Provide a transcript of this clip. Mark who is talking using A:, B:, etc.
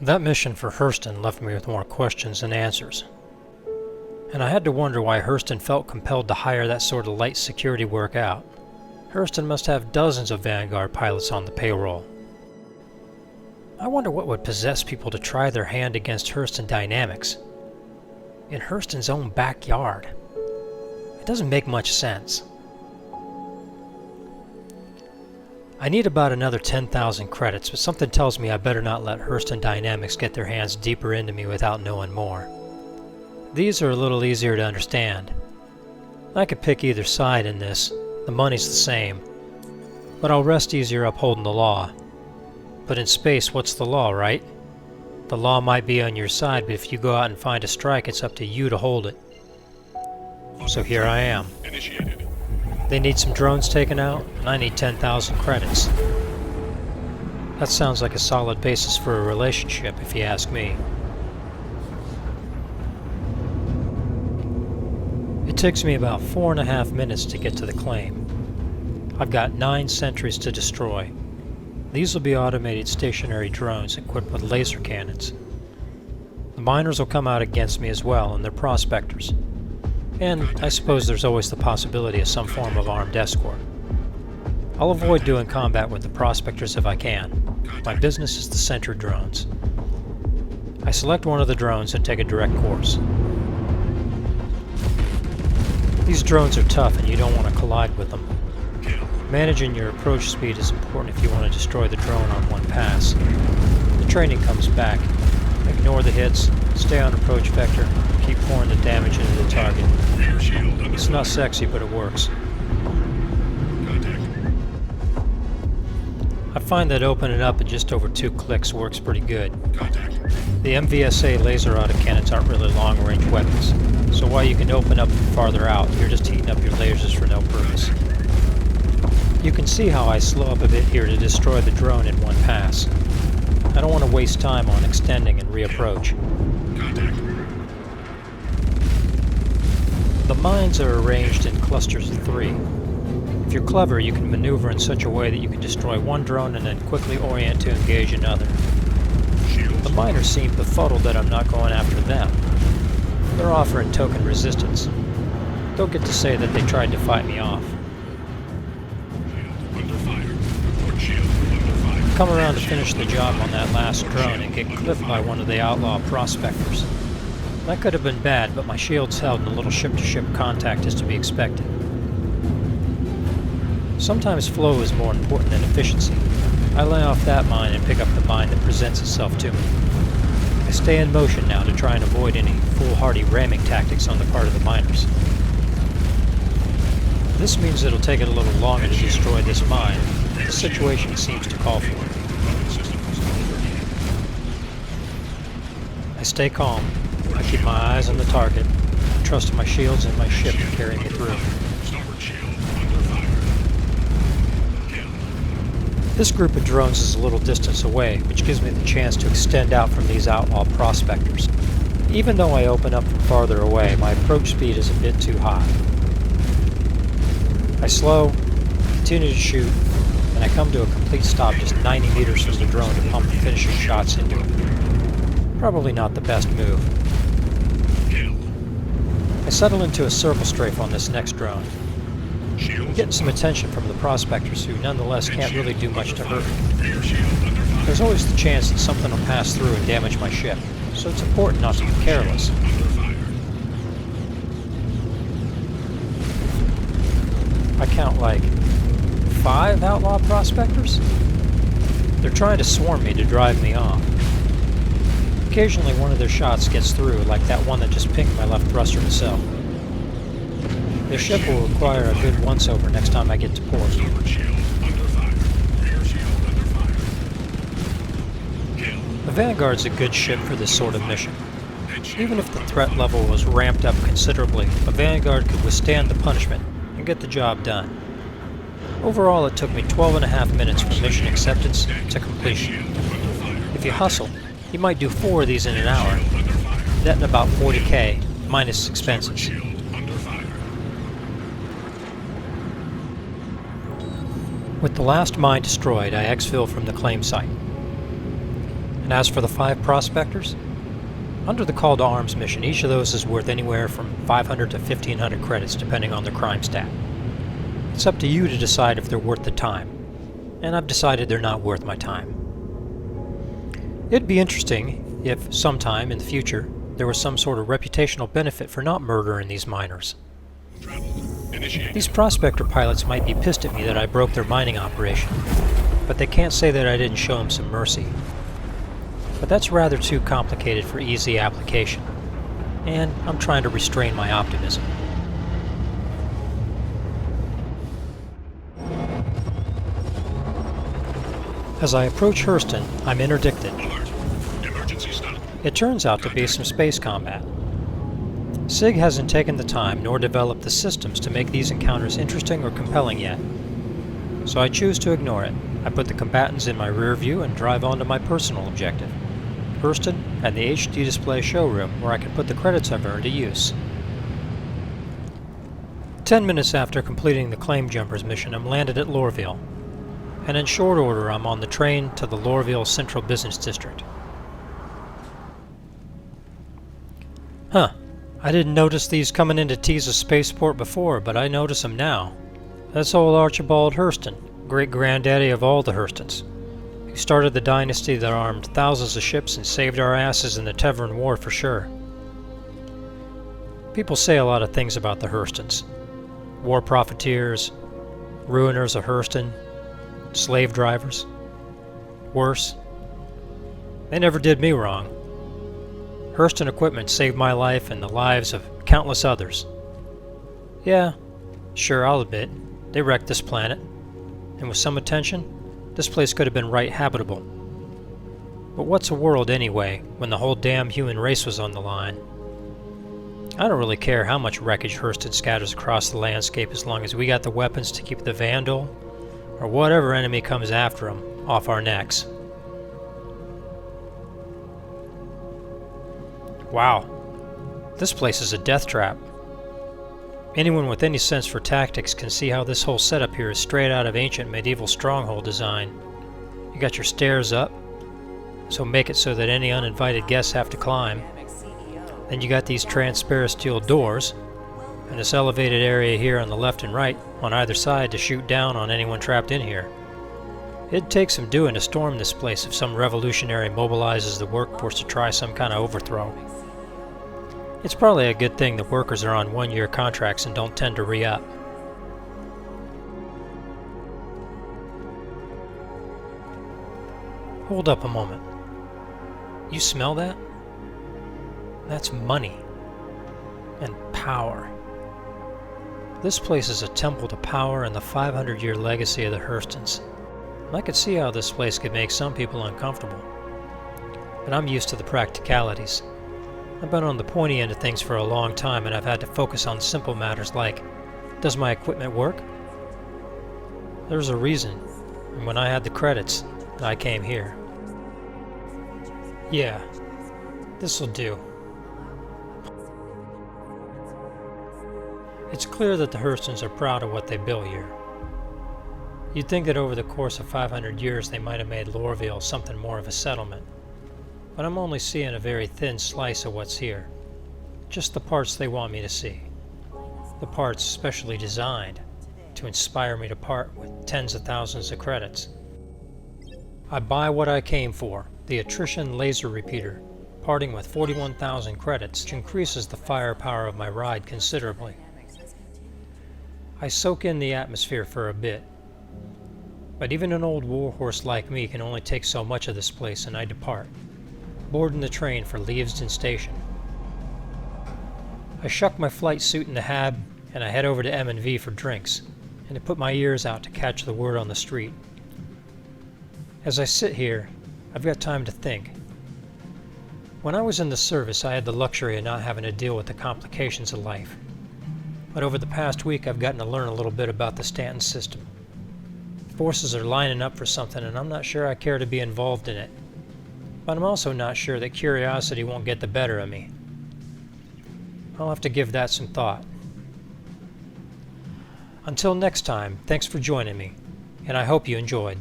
A: That mission for Hurston left me with more questions than answers. And I had to wonder why Hurston felt compelled to hire that sort of light security work out. Hurston must have dozens of Vanguard pilots on the payroll. I wonder what would possess people to try their hand against Hurston Dynamics in Hurston's own backyard. It doesn't make much sense. I need about another 10,000 credits, but something tells me I better not let Hurston Dynamics get their hands deeper into me without knowing more. These are a little easier to understand. I could pick either side in this. The money's the same. But I'll rest easier upholding the law. But in space, what's the law, right? The law might be on your side, but if you go out and find a strike, it's up to you to hold it. So here I am.
B: Initiated.
A: They need some drones taken out, and I need 10,000 credits. That sounds like a solid basis for a relationship, if you ask me. It takes me about 4.5 minutes to get to the claim. I've got 9 sentries to destroy. These will be automated stationary drones equipped with laser cannons. The miners will come out against me as well, and they're prospectors. And I suppose there's always the possibility of some form of armed escort. I'll avoid doing combat with the prospectors if I can. My business is the sentry drones. I select one of the drones and take a direct course. These drones are tough and you don't want to collide with them. Managing your approach speed is important if you want to destroy the drone on one pass. The training comes back. Ignore the hits, stay on approach vector, keep pouring the damage into the target. It's not sexy, but it works. I find that opening up in just over 2 clicks works pretty good. The MVSA laser autocannons aren't really long-range weapons, so while you can open up from farther out, you're just heating up your lasers for no purpose. You can see how I slow up a bit here to destroy the drone in one pass. I don't want to waste time on extending and reapproach. The mines are arranged in clusters of 3. If you're clever, you can maneuver in such a way that you can destroy one drone and then quickly orient to engage another. The miners seem befuddled that I'm not going after them. They're offering token resistance. They'll get to say that they tried to fight me off. Come around to finish the job on that last drone and get clipped by one of the outlaw prospectors. That could have been bad, but my shield's held and a little ship-to-ship contact is to be expected. Sometimes flow is more important than efficiency. I lay off that mine and pick up the mine that presents itself to me. I stay in motion now to try and avoid any foolhardy ramming tactics on the part of the miners. This means it'll take it a little longer to destroy this mine. The situation seems to call for it. I stay calm. I keep my eyes on the target, and trust my shields and my ship to carry me through. This group of drones is a little distance away, which gives me the chance to extend out from these outlaw prospectors. Even though I open up from farther away, my approach speed is a bit too high. I slow, continue to shoot, and I come to a complete stop just 90 meters from the drone to pump the finishing shots into it. Probably not the best move. I settle into a circle strafe on this next drone. I'm getting some attention from the prospectors who nonetheless can't really do much to hurt me. There's always the chance that something will pass through and damage my ship, so it's important not to be careless. I count like 5 outlaw prospectors? They're trying to swarm me to drive me off. Occasionally one of their shots gets through, like that one that just pinged my left thruster itself. Their ship will require a good once-over next time I get to port. The Vanguard's a good ship for this sort of mission. Even if the threat level was ramped up considerably, a Vanguard could withstand the punishment and get the job done. Overall, it took me 12.5 minutes from mission acceptance to completion. If you hustle, you might do 4 of these in an hour, netting about 40K, minus expenses. With the last mine destroyed, I exfil from the claim site. And as for the 5 prospectors, under the Call to Arms mission, each of those is worth anywhere from 500 to 1500 credits depending on their crime stat. It's up to you to decide if they're worth the time, and I've decided they're not worth my time. It'd be interesting if, sometime in the future, there was some sort of reputational benefit for not murdering these miners. These prospector pilots might be pissed at me that I broke their mining operation, but they can't say that I didn't show them some mercy. But that's rather too complicated for easy application, and I'm trying to restrain my optimism. As I approach Hurston, I'm interdicted. It turns out to be some space combat. SIG hasn't taken the time nor developed the systems to make these encounters interesting or compelling yet. So I choose to ignore it. I put the combatants in my rear view and drive on to my personal objective, Hurston and the HD display showroom where I can put the credits I've earned to use. 10 minutes after completing the Claim Jumpers mission, I'm landed at Lorville, and in short order I'm on the train to the Lorville Central Business District. Huh, I didn't notice these coming into Tea's spaceport before, but I notice them now. That's old Archibald Hurston, great-granddaddy of all the Hurstons. He started the dynasty that armed thousands of ships and saved our asses in the Tevran War for sure. People say a lot of things about the Hurstons. War profiteers, ruiners of Hurston, slave drivers. Worse, they never did me wrong. Hurston equipment saved my life and the lives of countless others. Yeah, sure, I'll admit, they wrecked this planet, and with some attention, this place could have been right habitable. But what's a world anyway, when the whole damn human race was on the line? I don't really care how much wreckage Hurston scatters across the landscape as long as we got the weapons to keep the Vandal, or whatever enemy comes after them, off our necks. Wow, this place is a death trap. Anyone with any sense for tactics can see how this whole setup here is straight out of ancient medieval stronghold design. You got your stairs up, so make it so that any uninvited guests have to climb. Then you got these transparent steel doors, and this elevated area here on the left and right on either side to shoot down on anyone trapped in here. It'd take some doing to storm this place if some revolutionary mobilizes the workforce to try some kind of overthrow. It's probably a good thing the workers are on one-year contracts and don't tend to re-up. Hold up a moment. You smell that? That's money. And power. This place is a temple to power and the 500-year legacy of the Hurstons. I could see how this place could make some people uncomfortable. But I'm used to the practicalities. I've been on the pointy end of things for a long time, and I've had to focus on simple matters like, does my equipment work? There's a reason, and when I had the credits, I came here. Yeah, this'll do. It's clear that the Hurstons are proud of what they built here. You'd think that over the course of 500 years they might have made Lorville something more of a settlement. But I'm only seeing a very thin slice of what's here. Just the parts they want me to see. The parts specially designed to inspire me to part with tens of thousands of credits. I buy what I came for, the attrition laser repeater, parting with 41,000 credits, which increases the firepower of my ride considerably. I soak in the atmosphere for a bit, but even an old warhorse like me can only take so much of this place, and I depart, boarding the train for Leavesden Station. I shuck my flight suit in the hab, and I head over to M&V for drinks, and to put my ears out to catch the word on the street. As I sit here, I've got time to think. When I was in the service, I had the luxury of not having to deal with the complications of life. But over the past week, I've gotten to learn a little bit about the Stanton system. Forces are lining up for something, and I'm not sure I care to be involved in it. But I'm also not sure that curiosity won't get the better of me. I'll have to give that some thought. Until next time, thanks for joining me, and I hope you enjoyed.